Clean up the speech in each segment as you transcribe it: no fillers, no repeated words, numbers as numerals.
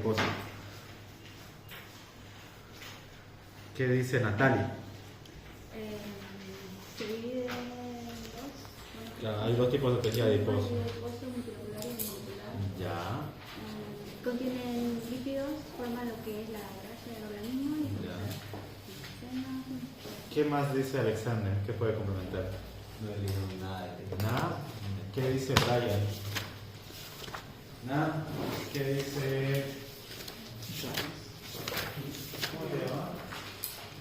Cosa. ¿Qué dice Natalia? Se divide en dos. Ya, hay dos tipos de tejido adiposo. Adiposo multilocular y unilocular. Ya. Contienen lípidos, forman lo que es la grasa del organismo y Ya. seno. ¿Qué más dice Alexander? ¿Qué puede complementar? No he leído nada de tejido. Nada. ¿Qué dice Brian? Nada. ¿Qué dice? ¿Cómo te llamas?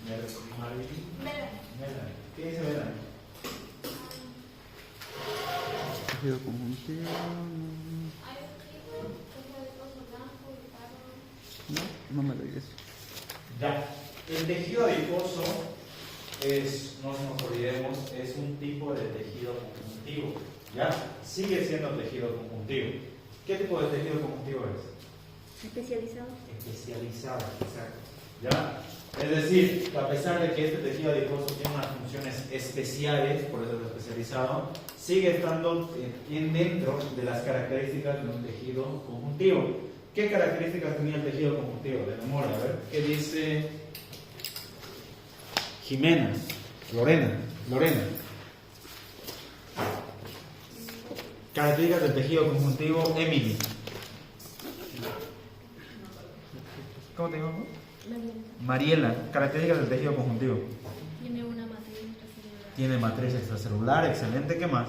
Melanie. ¿Qué dice Melanie? Tejido conjuntivo. No me lo dices. Ya. El tejido adiposo es, no nos olvidemos, es un tipo de tejido conjuntivo. ¿Ya? Sigue siendo tejido conjuntivo. ¿Qué tipo de tejido conjuntivo es? Especializado. Especializado, exacto. ¿Ya? Es decir, que a pesar de que este tejido adiposo tiene unas funciones especiales, por eso es especializado, sigue estando dentro de las características de un tejido conjuntivo. ¿Qué características tenía el tejido conjuntivo? De memoria, a ver. ¿Qué dice Jimena? Lorena. Características del tejido conjuntivo, Emily. ¿Cómo te llamas? Mariela. Características del tejido conjuntivo. Tiene una matriz extracelular. Tiene matriz extracelular, excelente. ¿Qué más?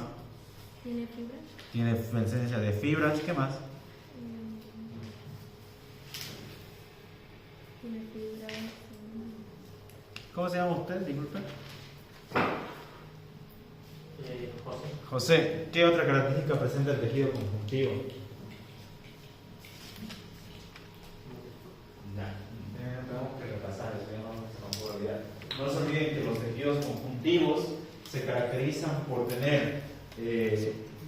Tiene fibras. Tiene presencia de fibras. ¿Qué más? Tiene fibras. ¿Cómo se llama usted? Disculpe. José. José, ¿qué otra característica presenta el tejido conjuntivo? Tenemos que repasar eso, no se puede olvidar. No se olviden que los tejidos conjuntivos se caracterizan por tener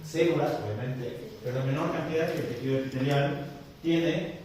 células, obviamente, pero en menor cantidad que el tejido epitelial tiene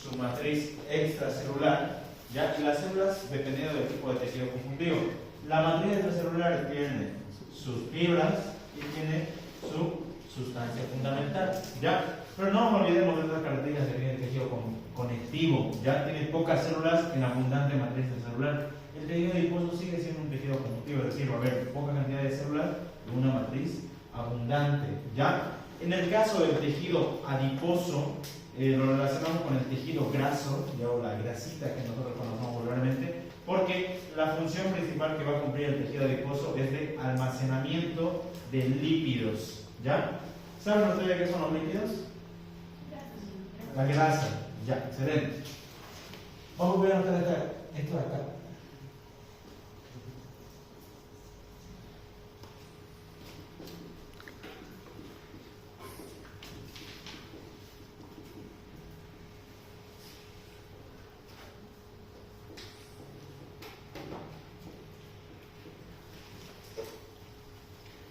su matriz extracelular, ya que las células, dependiendo del tipo de tejido conjuntivo, la matriz extracelular tiene sus fibras y tiene su sustancia fundamental, ¿ya? Pero no nos olvidemos de otras características que tiene el tejido conectivo, ya tiene pocas células en abundante matriz celular. El tejido adiposo sigue siendo un tejido conjuntivo, es decir, va a haber poca cantidad de células en una matriz abundante, ¿ya? En el caso del tejido adiposo, lo relacionamos con el tejido graso, o la grasita que nosotros conocemos vulgarmente, porque la función principal que va a cumplir el tejido adiposo es de almacenamiento de lípidos, ¿ya? ¿Saben ustedes qué son los lípidos? La grasa, ya, excelente. Vamos a ver acá, esto de acá.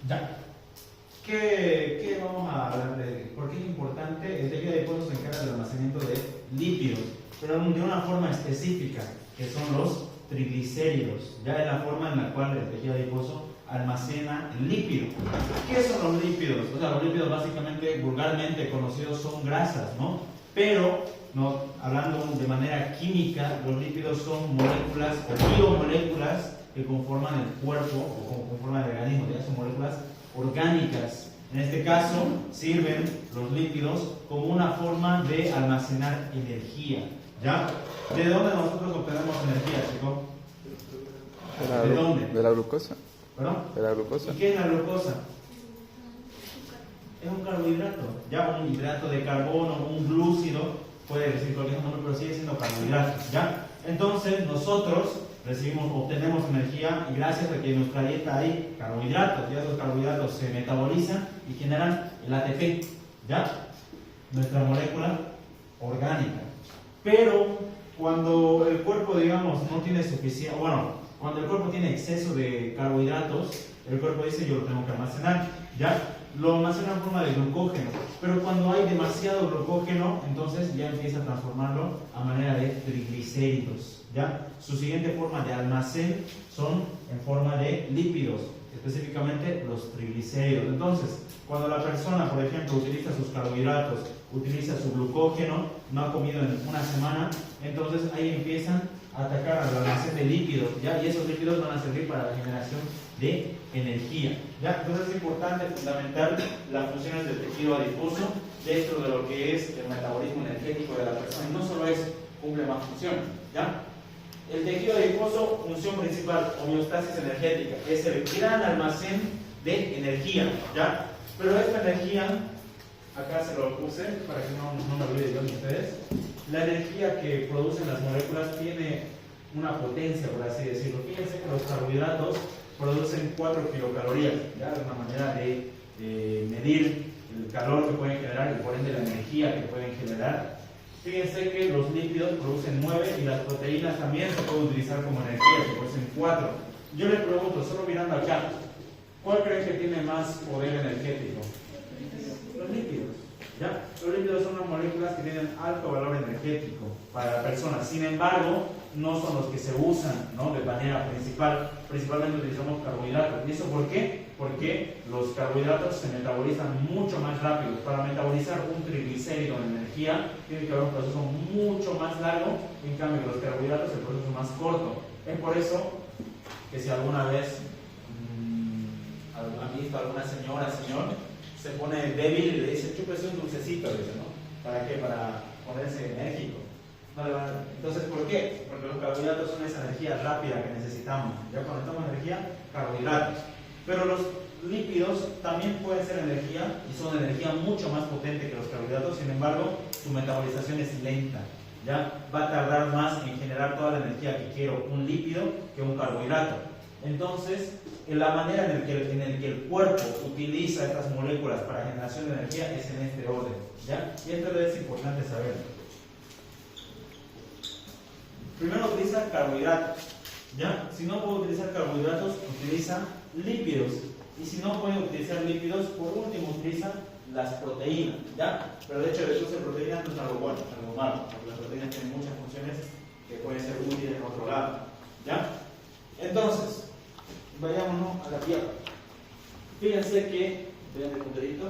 Ya. ¿Qué vamos a hablar de? ¿Por qué es importante? El tejido adiposo se encarga del almacenamiento de lípidos, pero de una forma específica, que son los triglicéridos. Ya es la forma en la cual el tejido adiposo almacena el lípido. ¿Qué son los lípidos? O sea, los lípidos básicamente, vulgarmente conocidos, son grasas, ¿no? Pero, no, hablando de manera química, los lípidos son moléculas o biomoléculas que conforman el cuerpo o conforman el organismo, ya son moléculas orgánicas. En este caso, sirven los lípidos como una forma de almacenar energía, ¿ya? ¿De dónde nosotros obtenemos energía, chicos? ¿De dónde? De la glucosa. ¿Perdón? De la glucosa. ¿Y qué es la glucosa? Es un carbohidrato, ya un hidrato de carbono, un glúcido, puede decir cualquier nombre, pero sigue siendo carbohidrato, ¿ya? Entonces, nosotros obtenemos energía y gracias a que en nuestra dieta hay carbohidratos, ya esos carbohidratos se metabolizan y generan el ATP, ¿ya? Nuestra molécula orgánica. Pero cuando el cuerpo, digamos, no tiene suficiente, cuando el cuerpo tiene exceso de carbohidratos, el cuerpo dice yo lo tengo que almacenar, ¿ya? Lo almacena en forma de glucógeno, pero cuando hay demasiado glucógeno, entonces ya empieza a transformarlo a manera de triglicéridos, ¿ya? Su siguiente forma de almacén son en forma de lípidos. específicamente los triglicéridos. Entonces, cuando la persona, por ejemplo, utiliza sus carbohidratos, utiliza su glucógeno, no ha comido en una semana, entonces ahí empiezan a atacar al almacén de lípidos, ¿ya? Y esos lípidos van a servir para la generación de energía, ¿ya? Entonces es importante, fundamental, las funciones del tejido adiposo dentro de lo que es el metabolismo energético de la persona. Y no solo eso, cumple más funciones, ¿ya? El tejido adiposo, función principal, homeostasis energética, es el gran almacén de energía, ¿ya? Pero esta energía, acá se lo puse para que no me olvide yo ni ustedes, la energía que producen las moléculas tiene una potencia, por así decirlo. Fíjense que los carbohidratos producen 4 kilocalorías, ¿ya? Es una manera de medir el calor que pueden generar y por ende la energía que pueden generar. Fíjense que los lípidos producen 9 y las proteínas también se pueden utilizar como energía, que producen 4. Yo le pregunto, solo mirando acá, ¿cuál creen que tiene más poder energético? Los lípidos, ¿ya? Los lípidos son unas moléculas que tienen alto valor energético para la persona. Sin embargo, no son los que se usan, ¿no?, de manera principal. Principalmente utilizamos carbohidratos. ¿Y eso por qué? Porque los carbohidratos se metabolizan mucho más rápido. Para metabolizar un triglicérido en energía tiene que haber un proceso mucho más largo. En cambio, los carbohidratos el proceso es más corto. Es por eso que si alguna vez han visto a alguna señora, señor, se pone débil y le dice, chúpese un dulcecito, dice, ¿no? ¿Para qué? Para ponerse enérgico. No le van a... Entonces, ¿por qué? Porque los carbohidratos son esa energía rápida que necesitamos. Ya cuando necesitamos energía, carbohidratos. Pero los lípidos también pueden ser energía y son energía mucho más potente que los carbohidratos. Sin embargo, su metabolización es lenta. Ya va a tardar más en generar toda la energía que quiero un lípido que un carbohidrato. Entonces, la manera en el que el cuerpo utiliza estas moléculas para generación de energía es en este orden, ¿ya? Y esto es importante saber. Primero utiliza carbohidratos, ¿ya? Si no puede utilizar carbohidratos, utiliza lípidos. Y si no puede utilizar lípidos, por último utiliza las proteínas, ¿ya? Pero de hecho el uso de proteínas no es algo bueno, es algo malo, porque las proteínas tienen muchas funciones que pueden ser útiles en otro lado, ¿ya? Entonces, vayámonos a la tierra. Fíjense que, vean el punterito.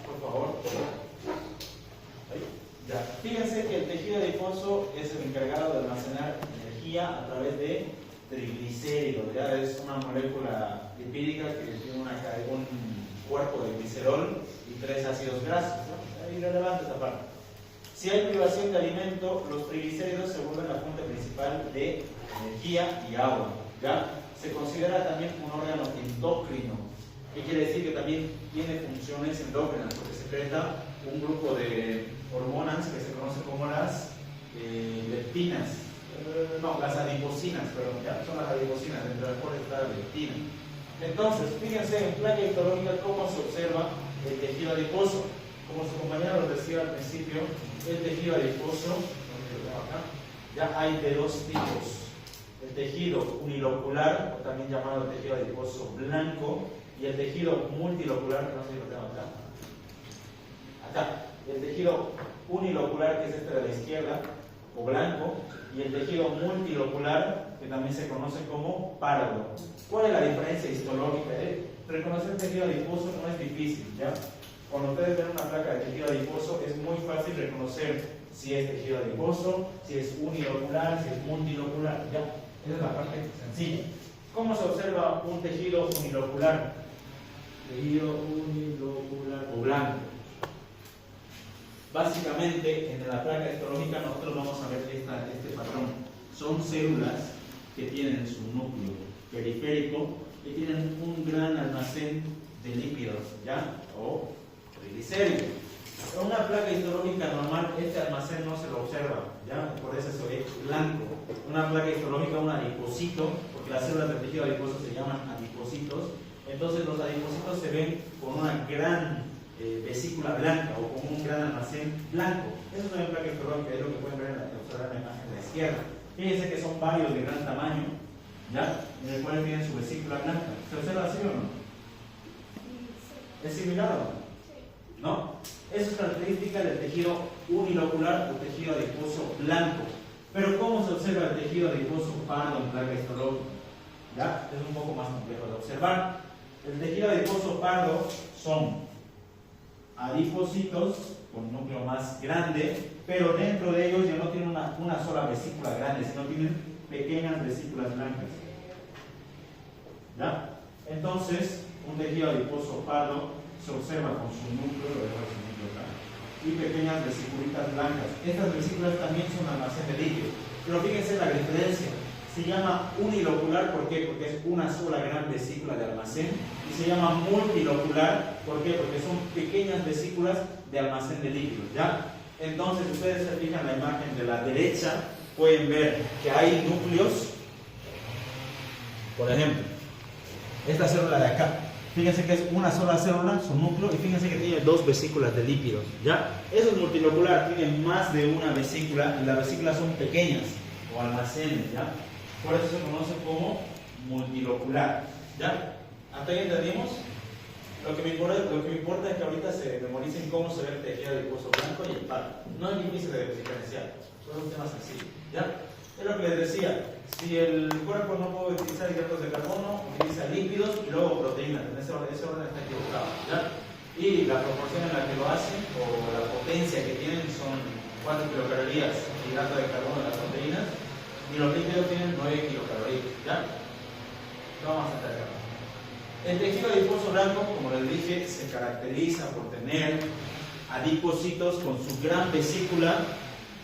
Por favor. Ahí. Ya. Fíjense que el tejido adiposo es el encargado de almacenar energía a través de triglicéridos. Ya es una molécula lipídica que tiene un cuerpo de glicerol y 3 ácidos grasos, ¿no? Es irrelevante esta parte. Si hay privación de alimento, los triglicéridos se vuelven la fuente principal de energía y agua, ¿ya? Se considera también un órgano endocrino. ¿Qué quiere decir? Que también tiene funciones endócrinas, porque secreta un grupo de hormonas que se conocen como las leptinas, las adipocinas, perdón, ¿ya? Son las adipocinas, dentro de las cuales está la leptina. Entonces, fíjense en placa histológica cómo se observa el tejido adiposo. Como su compañero lo decía al principio, el tejido adiposo, ya hay de 2 tipos. El tejido unilocular, o también llamado tejido adiposo blanco, y el tejido multilocular, que no sé si lo tengo acá. Acá, el tejido unilocular, que es este de la izquierda, o blanco, y el tejido multilocular, que también se conoce como pardo. ¿Cuál es la diferencia histológica? Reconocer el tejido adiposo no es difícil, ¿ya? Cuando ustedes ven una placa de tejido adiposo, es muy fácil reconocer si es tejido adiposo, si es unilocular, si es multilocular, ¿ya? Esa es la parte sencilla. ¿Cómo se observa un tejido unilocular? Tejido unilocular o blanco. Básicamente, en la placa histológica nosotros vamos a ver este patrón. Son células que tienen su núcleo periférico y tienen un gran almacén de lípidos, ¿ya? O triglicéridos. En una placa histológica normal, este almacén no se lo observa, ¿ya? Por eso se ve blanco. Una placa histológica, un adipocito, porque las células del tejido adiposo se llaman adipocitos. Entonces los adipocitos se ven con una gran vesícula blanca o con un gran almacén blanco. Eso es una placa histológica, es lo que pueden ver en la imagen de la izquierda. Fíjense que son varios de gran tamaño, ¿ya? En el cual tienen su vesícula blanca. ¿Se observa así o no? ¿Es similar o no? ¿No? Eso es característica del tejido unilocular o tejido adiposo blanco. Pero ¿cómo se observa el tejido adiposo pardo en placa histológica? ¿Ya? Es un poco más complejo de observar. El tejido adiposo pardo son adipocitos con núcleo más grande, pero dentro de ellos ya no tienen una sola vesícula grande, sino tienen pequeñas vesículas blancas. ¿Ya? Entonces, un tejido adiposo pardo se observa con su núcleo acá, y pequeñas vesiculitas blancas. Estas vesículas también son almacén de líquido. Pero fíjense la diferencia. Se llama unilocular, ¿por qué? Porque es una sola gran vesícula de almacén. Y se llama multilocular, ¿por qué? Porque son pequeñas vesículas de almacén de líquidos, ¿ya? Entonces, ustedes se fijan en la imagen de la derecha, pueden ver que hay núcleos. Por ejemplo, esta célula de acá. Fíjense que es una sola célula, su núcleo, y fíjense que tiene dos vesículas de lípidos, ¿ya? Eso es multilocular, tiene más de una vesícula, y las vesículas son pequeñas, o almacenes, ¿ya? Por eso se conoce como multilocular, ¿ya? ¿Hasta ahí entendimos? Lo que me importa es que ahorita se memoricen cómo se ve el tejido adiposo blanco y el pardo. No es difícil de diferenciar, solo es un tema sencillo, ¿ya? Es lo que les decía, si el cuerpo no puede utilizar hidratos de carbono, utiliza lípidos y luego proteínas. En ese orden está equivocado, ¿ya? Y la proporción en la que lo hacen, o la potencia que tienen, son 4 kilocalorías de hidrato de carbono de las proteínas, y los lípidos tienen 9 kilocalorías, ¿ya? Lo vamos a hacer acá. El tejido adiposo blanco, como les dije, se caracteriza por tener adipocitos con su gran vesícula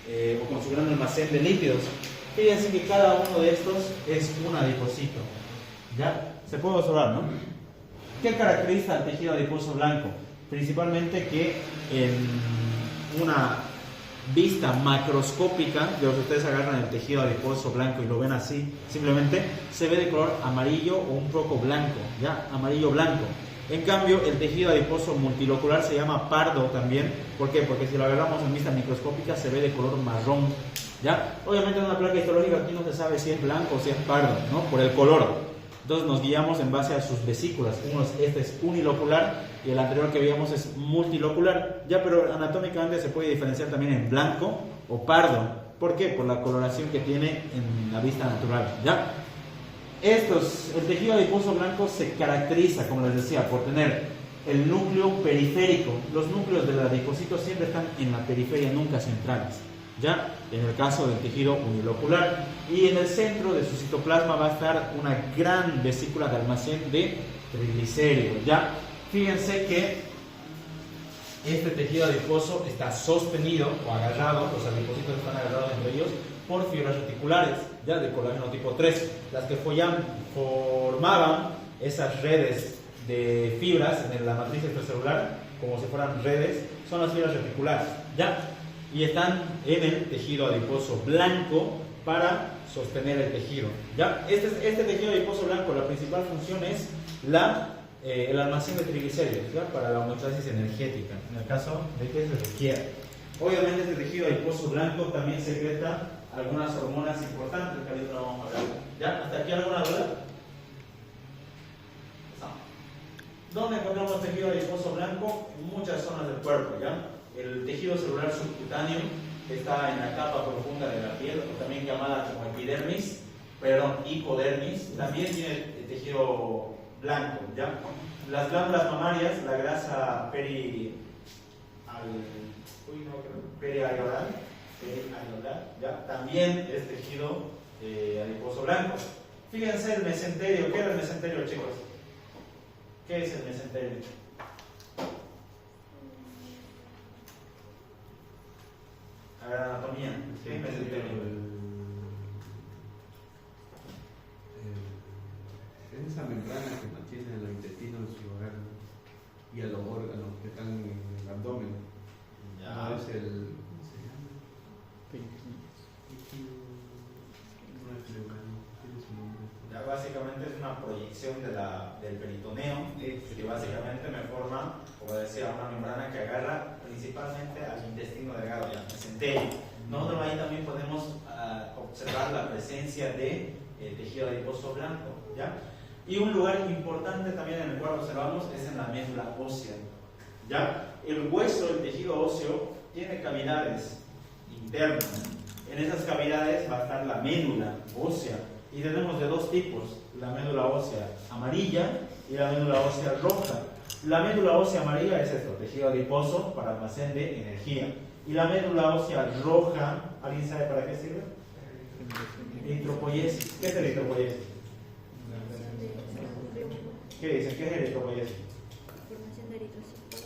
o con su gran almacén de lípidos. Fíjense que cada uno de estos es un adipocito. ¿Ya? Se puede observar, ¿no? ¿Qué caracteriza al tejido adiposo blanco? Principalmente que en una vista macroscópica, de lo que ustedes agarran el tejido adiposo blanco y lo ven así, simplemente se ve de color amarillo o un poco blanco, ¿ya? Amarillo blanco. En cambio, el tejido adiposo multilocular se llama pardo también. ¿Por qué? Porque si lo agarramos en vista microscópica se ve de color marrón, ¿ya? Obviamente en una placa histológica aquí no se sabe si es blanco o si es pardo, ¿no? Por el color. Entonces nos guiamos en base a sus vesículas. Este es unilocular y el anterior que veíamos es multilocular, ¿ya? Pero anatómicamente se puede diferenciar también en blanco o pardo. ¿Por qué? Por la coloración que tiene en la vista natural, ¿ya? El tejido adiposo blanco se caracteriza, como les decía, por tener el núcleo periférico. Los núcleos del adipocito siempre están en la periferia, nunca centrales, ¿ya? En el caso del tejido unilocular. Y en el centro de su citoplasma va a estar una gran vesícula de almacén de triglicéridos, ¿ya? Fíjense que este tejido adiposo está sostenido o agarrado, los adipocitos están agarrados entre ellos por fibras reticulares, ya de colágeno tipo 3, las que formaban esas redes de fibras en la matriz extracelular, como si fueran redes, son las fibras reticulares, ya, y están en el tejido adiposo blanco para sostener el tejido, ya. Este tejido adiposo blanco, la principal función es el almacén de triglicéridos, ¿ya? Para la homeostasis energética, en el caso de que se requiera. Obviamente este tejido adiposo blanco también secreta algunas hormonas importantes que ahorita lo vamos a hablar. ¿Ya? ¿Hasta aquí alguna duda? ¿Dónde encontramos tejido adiposo blanco? En muchas zonas del cuerpo, ¿ya? El tejido celular subcutáneo está en la capa profunda de la piel, también llamada como epidermis, hipodermis, también tiene el tejido blanco, ¿ya? Las glándulas mamarias, la grasa periareolar, ¿ya? También es tejido adiposo blanco. Fíjense el mesenterio. ¿Qué era el mesenterio, chicos? ¿Qué es el mesenterio? A ver, anatomía. ¿Qué es mesenterio? Es esa membrana que mantiene a los intestinos en su lugar y a los órganos que están en el abdomen. Ya. No es el. Ya básicamente es una proyección del peritoneo, que básicamente me forma, como decía, una membrana que agarra principalmente al intestino delgado, ya, mesenterio. Nosotros ahí también podemos observar la presencia de tejido adiposo blanco, ¿ya? Y un lugar importante también en el cual observamos es en la médula ósea, ¿ya? El hueso, el tejido óseo, tiene cavidades internas En esas cavidades va a estar la médula ósea. Y tenemos de dos tipos, la médula ósea amarilla y la médula ósea roja. La médula ósea amarilla es esto, tejido adiposo para almacén de energía. Y la médula ósea roja, ¿alguien sabe para qué sirve? Eritropoiesis. ¿Qué es eritropoiesis? ¿Qué dicen? ¿Qué es eritropoiesis? Formación de eritrocitos.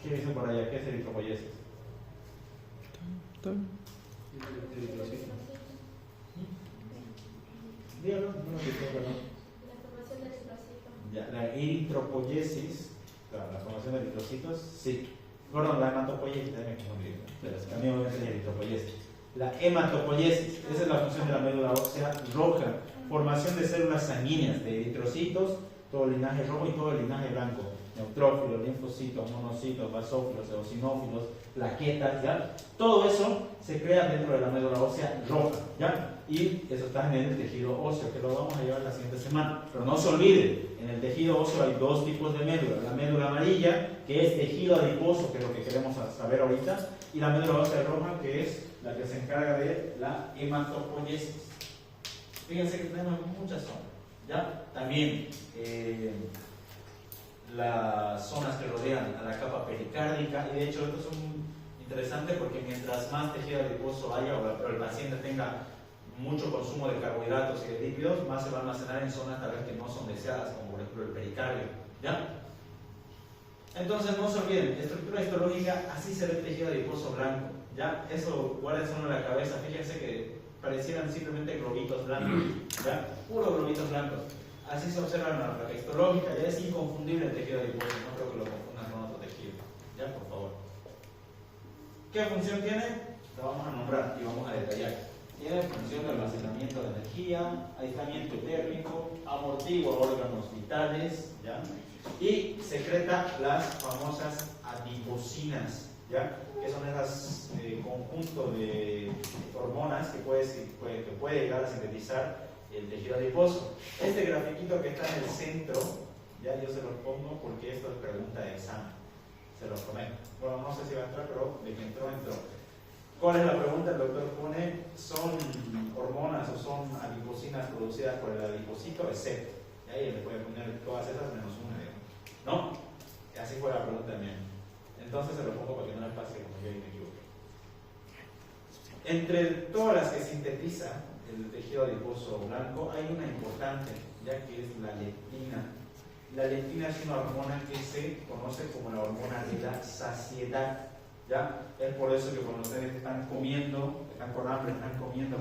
¿Qué dicen por allá? ¿Qué es eritropoiesis? Dígalo, no lo entiendo, perdón. La formación de eritrocitos. Ya, la eritropoiesis, claro, la formación de eritrocitos, sí. Perdón, la hematopoiesis, también me confundí. Pero también obviamente es eritropoiesis. La hematopoiesis, esa es la función de la médula ósea roja. Formación de células sanguíneas, de eritrocitos, todo el linaje rojo y todo el linaje blanco. Neutrófilos, linfocitos, monocitos, basófilos, eosinófilos, plaquetas, ¿ya? Todo eso se crea dentro de la médula ósea roja, ¿ya? Y eso está en el tejido óseo, que lo vamos a llevar la siguiente semana. Pero no se olvide, en el tejido óseo hay dos tipos de médula. La médula amarilla, que es tejido adiposo, que es lo que queremos saber ahorita, y la médula ósea roja, que es la que se encarga de la hematopoiesis. Fíjense que tenemos muchas zonas, ¿ya? También las zonas que rodean a la capa pericárdica, y de hecho esto es interesante porque mientras más tejido adiposo haya o el paciente tenga mucho consumo de carbohidratos y de lípidos, más se va a almacenar en zonas tal vez que no son deseadas, como por ejemplo el pericardio, ¿ya? Entonces no se olviden, estructura histológica, así se ve el tejido adiposo blanco, ¿ya? Eso guárdense en la cabeza, fíjense que parecieran simplemente globitos blancos, ¿ya? Puros globitos blancos. Así se observa en la placa histológica, ya es inconfundible el tejido adiposo, no creo que lo confundan con otro tejido, ¿ya? Por favor. ¿Qué función tiene? La vamos a nombrar y vamos a detallar. Tiene función de almacenamiento de energía, aislamiento térmico, amortigua órganos vitales, ¿ya? Y secreta las famosas adipocinas, ¿ya? Que son esos conjuntos de hormonas que puede llegar a sintetizar el tejido adiposo. Este grafiquito que está en el centro, ya yo se los pongo porque esto es pregunta de examen, se los prometo. Bueno, no sé si va a entrar, pero de que entró, entró. ¿Cuál es la pregunta? El doctor pone, ¿son hormonas o son adipocinas producidas por el adipocito? Excepto. Y ahí le puede poner todas esas menos una, digamos. ¿No? Así fue la pregunta también. Entonces se lo pongo para que no les pase como yo y me equivoqué. Entre todas las que sintetiza el tejido adiposo blanco, hay una importante, ya que es la leptina. La leptina es una hormona que se conoce como la hormona de la saciedad, ¿ya? Es por eso que cuando ustedes están comiendo, están con hambre, están comiendo,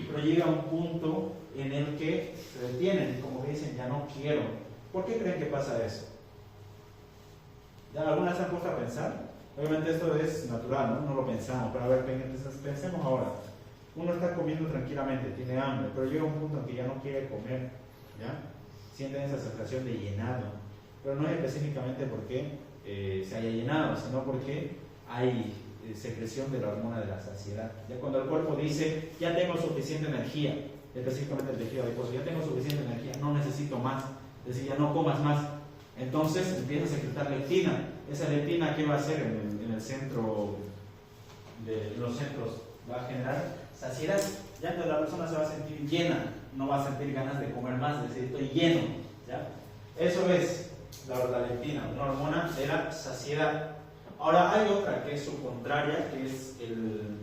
pero llega un punto en el que se detienen, como que dicen, ya no quiero. ¿Por qué creen que pasa eso? ¿Ya alguna vez se han puesto a pensar? Obviamente esto es natural, ¿no? No lo pensamos, pero a ver, pensemos ahora. Uno está comiendo tranquilamente, tiene hambre, pero llega un punto en que ya no quiere comer, ¿ya? Sienten esa sensación de llenado, pero no es específicamente porque se haya llenado, sino porque hay secreción de la hormona de la saciedad. Ya cuando el cuerpo dice, ya tengo suficiente energía, específicamente el tejido adiposo, ya tengo suficiente energía, no necesito más, es decir, ya no comas más, entonces empieza a secretar leptina. Esa leptina, ¿qué va a hacer en el centro, en los centros? Va a generar saciedad, ya entonces la persona se va a sentir llena, no va a sentir ganas de comer más, es decir, estoy lleno, ¿ya? Eso es la leptina, una hormona de la saciedad. Ahora hay otra que es su contraria, que es el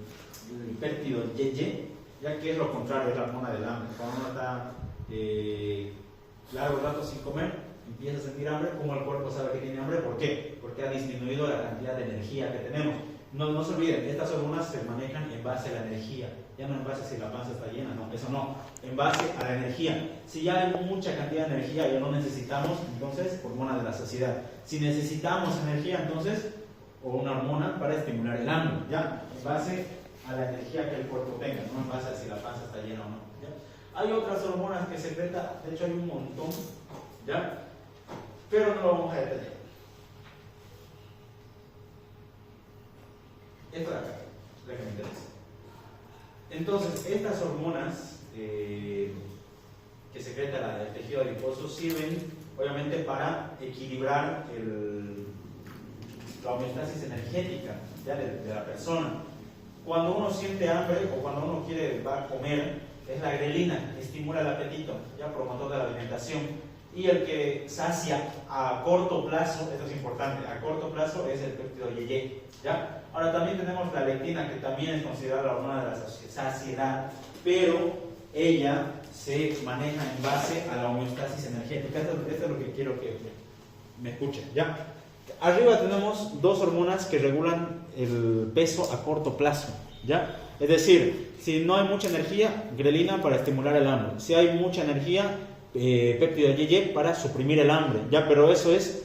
péptido YY, ya que es lo contrario, es la hormona del hambre. Cuando uno está largo rato sin comer, empieza a sentir hambre. ¿Cómo el cuerpo sabe que tiene hambre? ¿Por qué? Porque ha disminuido la cantidad de energía que tenemos. No se olviden, estas hormonas se manejan en base a la energía, ya no en base a si la panza está llena, no, eso no, en base a la energía. Si ya hay mucha cantidad de energía y ya no necesitamos, entonces hormona de la saciedad. Si necesitamos energía, entonces, o una hormona para estimular el hambre, ya, en base a la energía que el cuerpo tenga, no en base a si la panza está llena o no. ¿Ya? Hay otras hormonas que secreta, de hecho hay un montón, ¿ya? Pero no lo vamos a detener. Esta de acá, la que me interesa. Entonces, estas hormonas que secreta el tejido adiposo sirven, obviamente, para equilibrar la homeostasis energética, ¿ya? de la persona. Cuando uno siente hambre o cuando uno va a comer, es la grelina que estimula el apetito, ya promotor de la alimentación. Y el que sacia a corto plazo, esto es importante, a corto plazo es el péptido YY, ¿ya? Ahora también tenemos la lectina, que también es considerada la hormona de la saciedad, pero ella se maneja en base a la homeostasis energética. Esto es lo que quiero que me escuchen, ¿ya? Arriba tenemos dos hormonas que regulan el peso a corto plazo, ¿ya? Es decir, si no hay mucha energía, grelina para estimular el hambre. Si hay mucha energía, péptido YY para suprimir el hambre, ¿ya? Pero eso es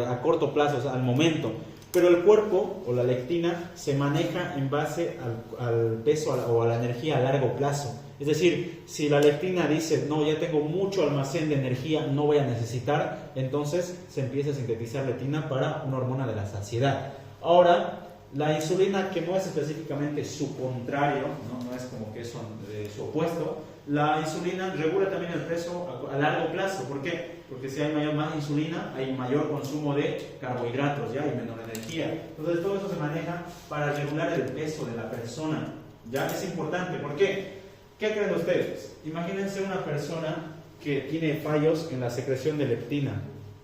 a corto plazo, o sea, al momento. Pero el cuerpo o la lectina se maneja en base al peso o a la energía a largo plazo. Es decir, si la lectina dice, no, ya tengo mucho almacén de energía, no voy a necesitar, entonces se empieza a sintetizar lectina para una hormona de la saciedad. Ahora, la insulina, que no es específicamente su contrario, no es como que es su opuesto, la insulina regula también el peso a largo plazo. ¿Por qué? Porque si hay más insulina, hay mayor consumo de carbohidratos, ¿ya? Y menor energía. Entonces todo eso se maneja para regular el peso de la persona, ¿ya? Es importante. ¿Por qué? ¿Qué creen ustedes? Imagínense una persona que tiene fallos en la secreción de leptina,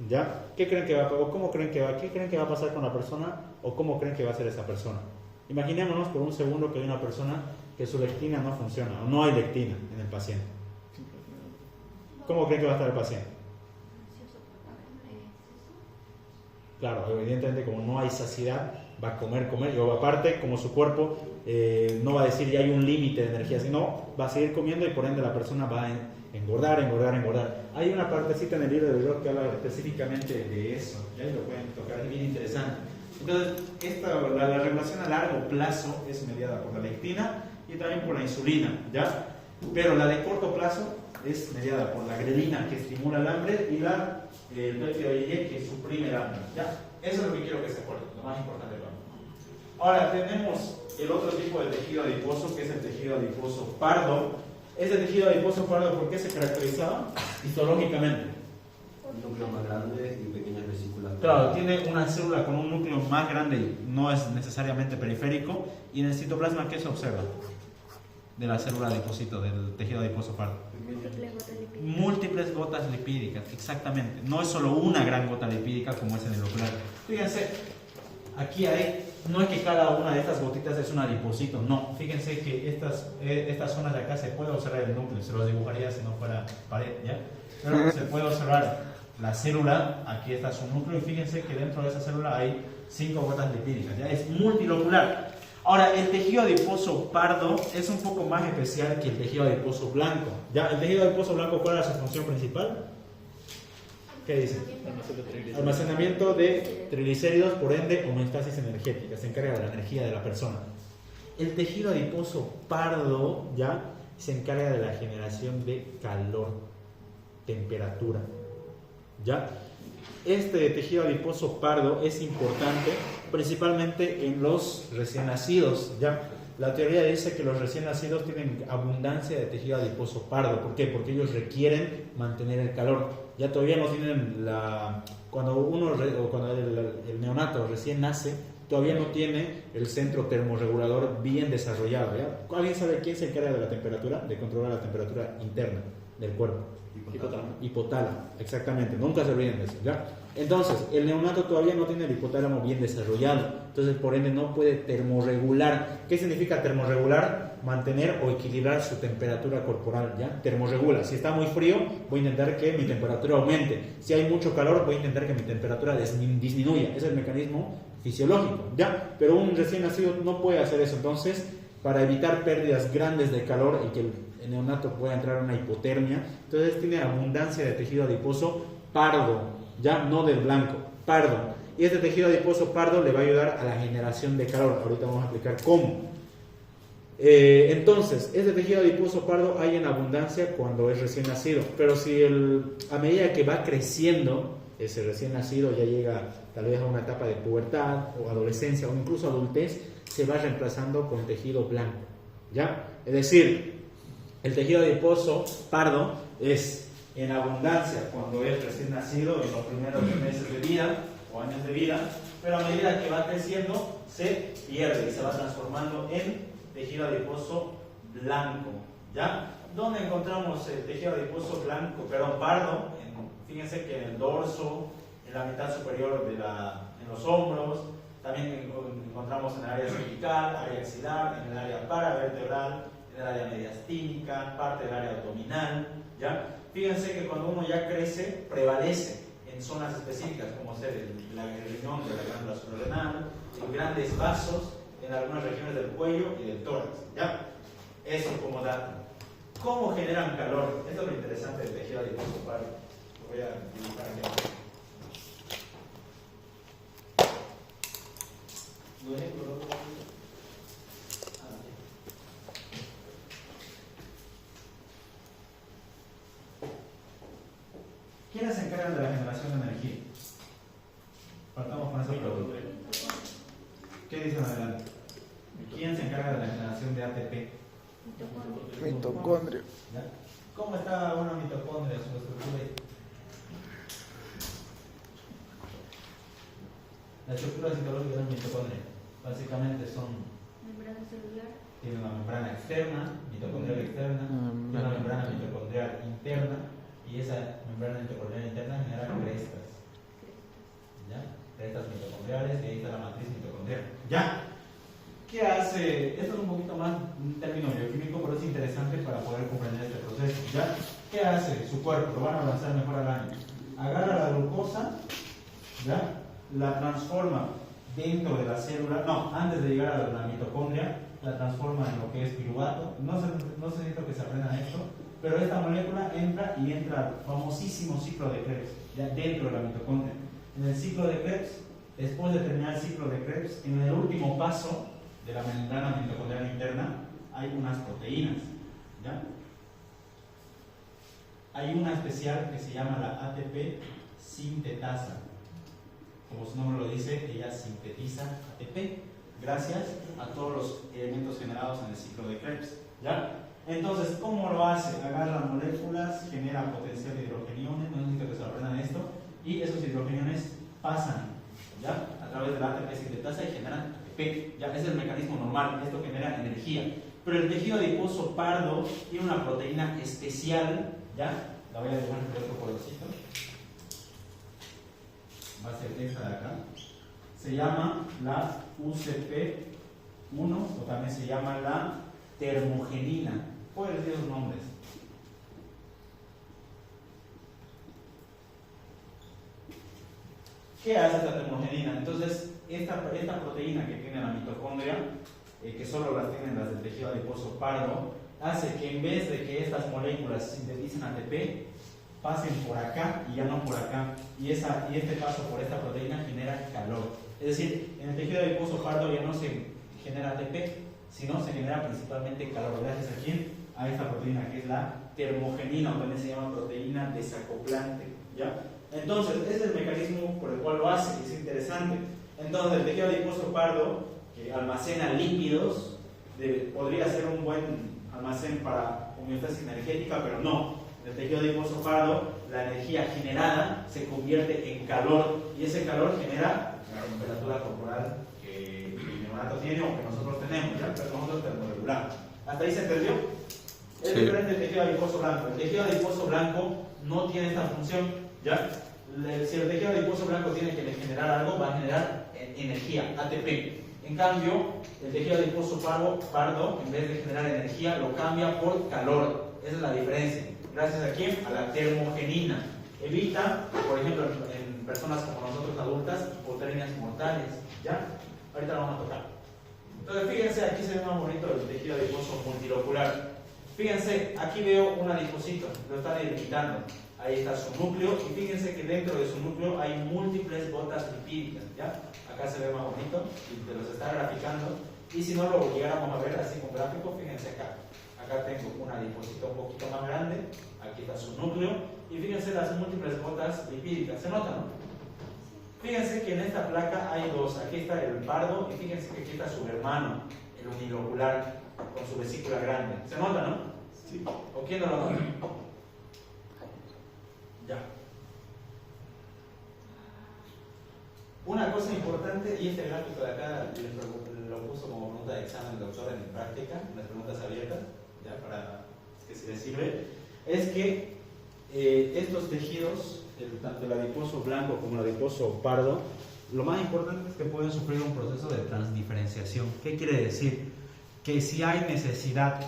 ¿ya? ¿Qué creen que va a pasar con la persona o cómo creen que va a ser esa persona? Imaginémonos por un segundo que hay una persona que su lectina no funciona o no hay lectina en el paciente. ¿Cómo creen que va a estar el paciente? Claro, evidentemente como no hay saciedad, va a comer, y aparte como su cuerpo no va a decir ya hay un límite de energía, sino va a seguir comiendo y por ende la persona va a engordar. Hay una partecita en el libro de Brock que habla específicamente de eso, ya lo pueden tocar, es bien interesante. Entonces, la regulación a largo plazo es mediada por la lectina y también por la insulina, ¿ya? Pero la de corto plazo es mediada por la grelina, que estimula el hambre, y el péptido YY, que suprime el hambre, ¿ya? Eso es lo que quiero que se acuerden, lo más importante para mí. Ahora tenemos el otro tipo de tejido adiposo, que es el tejido adiposo pardo. Ese tejido adiposo pardo, ¿por qué se caracterizaba? Histológicamente. Un núcleo más grande y pequeñas vesículas. Claro, tiene una célula con un núcleo más grande, no es necesariamente periférico, y en el citoplasma, ¿qué se observa? De la célula adipocito, del tejido adiposo pardo. Múltiples gotas lipídicas, exactamente. No es solo una gran gota lipídica como es en el ocular. Fíjense, aquí no es que cada una de estas gotitas es un adipocito, no. Fíjense que estas zonas de acá se puede observar el núcleo, se los dibujaría si no fuera pared, ¿ya? Pero se puede observar la célula, aquí está su núcleo, y fíjense que dentro de esa célula hay 5 gotas lipídicas, ¿ya? Es multilocular. Ahora, el tejido adiposo pardo es un poco más especial que el tejido adiposo blanco, ¿ya? El tejido adiposo blanco, ¿cuál es su función principal? ¿Qué dice? Almacenamiento de triglicéridos, por ende, homeostasis energética, se encarga de la energía de la persona. El tejido adiposo pardo, ¿ya? Se encarga de la generación de calor, temperatura, ¿ya? Este tejido adiposo pardo es importante principalmente en los recién nacidos, ¿ya? La teoría dice que los recién nacidos tienen abundancia de tejido adiposo pardo. ¿Por qué? Porque ellos requieren mantener el calor. Ya todavía no tienen cuando el neonato recién nace, todavía no tiene el centro termorregulador bien desarrollado, ¿ya? ¿Alguien sabe quién se encarga de la temperatura? De controlar la temperatura interna del cuerpo. Hipotálamo, exactamente, nunca se olviden de eso, ¿ya? Entonces, el neonato todavía no tiene el hipotálamo bien desarrollado, entonces por ende no puede termorregular. ¿Qué significa termorregular? Mantener o equilibrar su temperatura corporal, ¿ya? Termorregula. Si está muy frío, voy a intentar que mi temperatura aumente. Si hay mucho calor, voy a intentar que mi temperatura disminuya. Ese es el mecanismo fisiológico, ¿ya? Pero un recién nacido no puede hacer eso. Entonces, para evitar pérdidas grandes de calor y que el neonato pueda entrar en una hipotermia, entonces tiene abundancia de tejido adiposo pardo, ya no del blanco, pardo. Y este tejido adiposo pardo le va a ayudar a la generación de calor. Ahorita vamos a explicar cómo. Entonces, este tejido adiposo pardo hay en abundancia cuando es recién nacido, pero si a medida que va creciendo, ese recién nacido ya llega tal vez a una etapa de pubertad o adolescencia o incluso adultez, se va reemplazando con tejido blanco, ¿ya? Es decir, el tejido adiposo pardo es en abundancia cuando es recién nacido, en los primeros meses de vida o años de vida, pero a medida que va creciendo se pierde y se va transformando en tejido adiposo blanco, ¿ya? ¿Dónde encontramos el tejido adiposo blanco, pardo? Fíjense que en el dorso, en la mitad superior en los hombros, también encontramos en el área cervical, área axilar, en el área paravertebral, en el área mediastínica, parte del área abdominal, ¿ya? Fíjense que cuando uno ya crece, prevalece en zonas específicas, como ser el riñón de la glándula suprarrenal, en grandes vasos, en algunas regiones del cuello y del tórax, ¿ya? Eso como dato. ¿Cómo generan calor? Esto es lo interesante del tejido adiposo pardo. Lo voy a dibujar aquí. ¿Quiénes se encargan de la generación de energía? Partamos con esa pregunta. ¿Qué dicen adelante? ¿Quién se encarga de la generación de ATP? Mitocondria. ¿Ya? ¿Cómo está una mitocondria, su estructura? La estructura citológica de una mitocondria básicamente Membrana celular. tiene una membrana externa, mitocondrial externa, tiene una membrana mitocondrial interna, y esa membrana mitocondrial interna genera crestas. ¿Ya? Crestas mitocondriales, y ahí está la matriz mitocondrial. ¿Ya? ¿Qué hace? Esto es un poquito más un término bioquímico, pero es interesante para poder comprender este proceso. ¿Ya? ¿Qué hace su cuerpo? Lo van a avanzar mejor al año. Agarra la glucosa, ¿ya? La transforma dentro de la célula, antes de llegar a la mitocondria, la transforma en lo que es piruvato. No se necesita que se aprendan esto, pero esta molécula entra al famosísimo ciclo de Krebs, ya dentro de la mitocondria. En el ciclo de Krebs, después de terminar el ciclo de Krebs, en el último paso de la membrana mitocondrial interna, hay unas proteínas, ¿ya? Hay una especial que se llama la ATP sintetasa. Como su nombre lo dice, ella sintetiza ATP gracias a todos los elementos generados en el ciclo de Krebs, ¿ya? Entonces, ¿cómo lo hace? Agarra moléculas, genera potencial de hidrogeniones, no necesito que se aprendan esto, y esos hidrogeniones pasan, ¿ya? A través de la ATP sintetasa y generan ATP, ¿ya? Ese es el mecanismo normal, esto genera energía. Pero el tejido adiposo pardo tiene una proteína especial, ¿ya? La voy a dibujar en otro colorcito. Va a ser esta de acá. Se llama la UCP1 o también se llama la termogenina. ¿Puedes decir los nombres? ¿Qué hace esta termogenina? Entonces, esta proteína que tiene la mitocondria, que solo las tienen las del tejido adiposo pardo, hace que en vez de que estas moléculas sinteticen ATP, pasen por acá y ya no por acá. Y este paso por esta proteína genera calor. Es decir, en el tejido adiposo pardo ya no se genera ATP, sino se genera principalmente calor. Gracias a quién? A esta proteína que es la termogenina, o también se llama proteína desacoplante, ¿ya? Entonces, ese es el mecanismo por el cual lo hace, y es interesante. Entonces, el tejido adiposo pardo, que almacena lípidos, podría ser un buen almacén para homeostasis energética, pero no. En el tejido adiposo pardo, la energía generada se convierte en calor, y ese calor genera la temperatura corporal que el neonato tiene o que nosotros tenemos, ¿ya? Pero nosotros termorregulamos. ¿Hasta ahí se entendió? Es diferente del tejido adiposo blanco. El tejido adiposo blanco no tiene esta función, ¿ya? Si el tejido adiposo blanco tiene que generar algo, va a generar energía, ATP. En cambio, el tejido adiposo pardo, en vez de generar energía, lo cambia por calor. Esa es la diferencia. ¿Gracias a quién? A la termogenina. Evita, por ejemplo, en personas como nosotros adultas, hipotermias mortales, ¿ya? Ahorita lo vamos a tocar. Entonces, fíjense, aquí se ve más bonito el tejido adiposo multilocular. Fíjense, aquí veo un adipocito, lo está delimitando. Ahí está su núcleo, y fíjense que dentro de su núcleo hay múltiples gotas lipídicas, ¿ya? Acá se ve más bonito y te los está graficando. Y si no lo llegáramos a ver así con gráfico, fíjense acá. Acá tengo un adipocito un poquito más grande, aquí está su núcleo, y fíjense las múltiples gotas lipídicas. ¿Se nota, no? Fíjense que en esta placa hay dos. Aquí está el pardo, y fíjense que aquí está su hermano, el unilocular, con su vesícula grande. ¿Se nota, no? Sí. ¿O quién no lo nota? Ya. Una cosa importante, y este gráfico de acá lo puso como pregunta de examen el doctor en práctica, en las preguntas abiertas, ya para que se les sirve, es que estos tejidos, tanto el adiposo blanco como el adiposo pardo, lo más importante es que pueden sufrir un proceso de transdiferenciación. ¿Qué quiere decir? Que si hay necesidad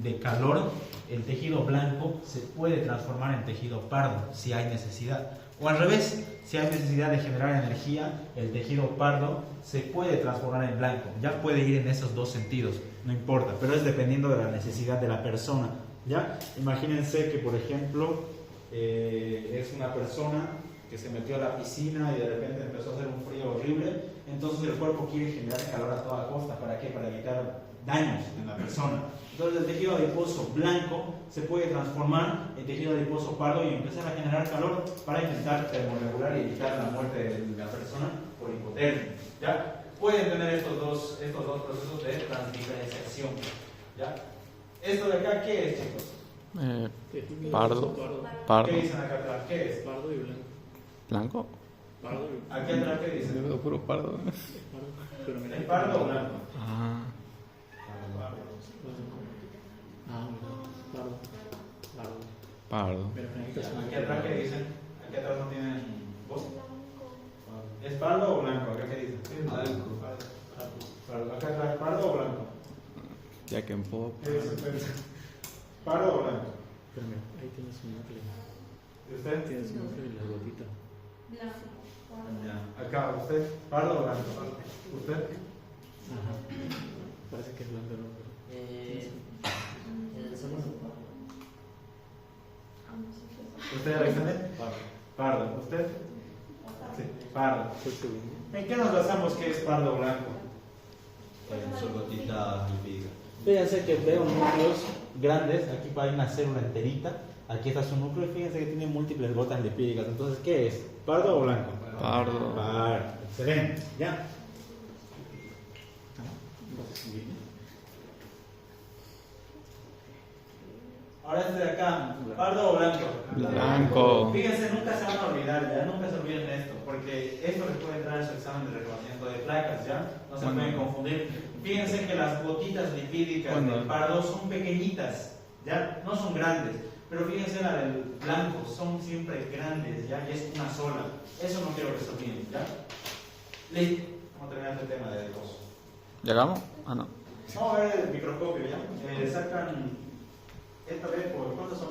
de calor, el tejido blanco se puede transformar en tejido pardo, si hay necesidad. O al revés, si hay necesidad de generar energía, el tejido pardo se puede transformar en blanco. Ya puede ir en esos dos sentidos, no importa, pero es dependiendo de la necesidad de la persona. ¿Ya? Imagínense que, por ejemplo, es una persona que se metió a la piscina y de repente empezó a hacer un frío horrible, entonces el cuerpo quiere generar calor a toda costa. ¿Para qué? Para evitar daños en la persona. Entonces el tejido adiposo blanco se puede transformar en tejido adiposo pardo y empezar a generar calor para intentar termorregular y evitar la muerte de la persona por hipotermia. ¿Ya? Pueden tener estos dos procesos de transdiferenciación. ¿Ya? ¿Esto de acá qué es, chicos? Pardo. ¿Qué dicen acá atrás? ¿Qué es? Pardo y blanco. ¿Blanco? Pardo y Aquí atrás, ¿qué dicen? Yo veo puro pardo. pardo. Pero mira, ¿Es pardo o blanco? Ah, pardo. Pardo. pardo. Pero mira, Aquí atrás, ¿qué dicen? Aquí atrás no tienen voz. ¿Es pardo o blanco? ¿Acá qué dicen? Blanco. Pardo. ¿Acá atrás pardo o blanco? Ya que en pop. ¿Qué dicen? ¿Pardo o blanco? Pero mira, ahí tienes un núcleo. ¿Y usted? Tienes un núcleo y la gotita. Blanco. Ya. Acá, ¿usted? ¿Pardo o blanco? ¿Usted? Ajá. Parece que es blanco, ¿no? ¿Usted, Alexander? Pardo. ¿Usted? Sí, pardo. Fue el segundo. ¿En qué nos basamos que es pardo o blanco? En su gotita lipídica. Fíjense que veo núcleos grandes, aquí hay una célula enterita, aquí está su núcleo y fíjense que tiene múltiples gotas lipídicas. Entonces, ¿qué es? ¿Pardo o blanco? Pardo. Pardo. Excelente. ¿Ya? Ahora este de acá, ¿pardo o blanco? Blanco. Fíjense, nunca se van a olvidar, ya nunca se olviden de esto, porque esto les puede entrar en su examen de reconocimiento de placas, ¿ya? No se pueden confundir. Fíjense que las gotitas lipídicas del pardo son pequeñitas, ¿ya? No son grandes, pero fíjense la del blanco, son siempre grandes, ¿ya? Y es una sola. Eso no quiero que se olviden, ¿ya? Listo, vamos a terminar este tema de adiposo. ¿Llegamos? Ah, no. Vamos a ver el microscopio, ¿ya? Sacan esta vez por ¿cuántos son?